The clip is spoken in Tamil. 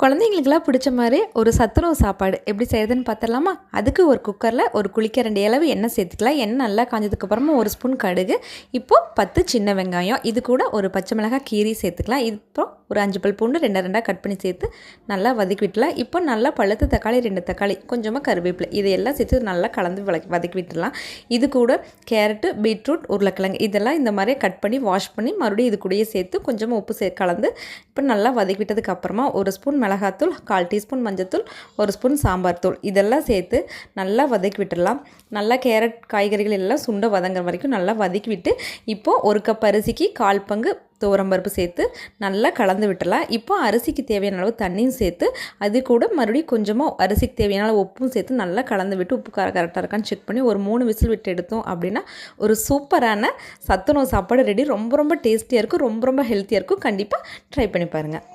குழந்தைங்களுக்குலாம் பிடிச்ச மாதிரி ஒரு சத்துணவு சாப்பாடு எப்படி செய்யுதுன்னு பார்த்துடலாமா? அதுக்கு ஒரு குக்கரில் ஒரு குளிக்கரண்டி அளவு எண்ணெய் சேர்த்துக்கலாம். எண்ணெய் நல்லா காஞ்சதுக்கப்புறமா ஒரு ஸ்பூன் கடுகு, இப்போது 10 சின்ன வெங்காயம், இது கூட ஒரு பச்சை மிளகாய் கீரி சேர்த்துக்கலாம். இப்போ ஒரு 5 பல் பூண்டு 2 கட் பண்ணி சேர்த்து நல்லா வதக்கி விட்டுலாம். இப்போ நல்லா பழுத்த தக்காளி 2 தக்காளி, கொஞ்சமாக கருவேப்பிலை, இதையெல்லாம் சேர்த்து நல்லா கலந்து வதக்கி விட்டுடலாம். இது கூட கேரட்டு, பீட்ரூட், உருளைக்கிழங்கு இதெல்லாம் இந்த மாதிரி கட் பண்ணி வாஷ் பண்ணி மறுபடியும் இது கூடயே சேர்த்து கொஞ்சமாக உப்பு கலந்து இப்போ நல்லா வதக்கி விட்டதுக்கப்புறமா ஒரு ஸ்பூன் மிளகாத்தூள், 1/4 டீஸ்பூன் மஞ்சத்தூள், ஒரு ஸ்பூன் சாம்பார் தூள் இதெல்லாம் சேர்த்து நல்லா வதக்கி விட்டுடலாம். நல்லா கேரட் காய்கறிகள் எல்லாம் சுண்ட வதங்குற வரைக்கும் நல்லா வதக்கி விட்டு இப்போது 1 கப் அரிசிக்கு 1/4 பங்கு துவரம்பருப்பு சேர்த்து நல்லா கலந்து விட்டுடலாம். இப்போ அரிசிக்கு தேவையான அளவு தண்ணியும் சேர்த்து அது கூட மறுபடியும் கொஞ்சமாக அரிசிக்கு தேவையான அளவு உப்பும் சேர்த்து நல்லா கலந்து விட்டு உப்பு கரெக்டாக இருக்கான்னு செக் பண்ணி ஒரு 3 விசில் விட்டு எடுத்தோம் அப்படின்னா ஒரு சூப்பரான சத்துணவு சாப்பாடு ரெடி. ரொம்ப ரொம்ப டேஸ்டியாக இருக்கும், ரொம்ப ரொம்ப ஹெல்த்தியாக இருக்கும். கண்டிப்பாக ட்ரை பண்ணி பாருங்கள்.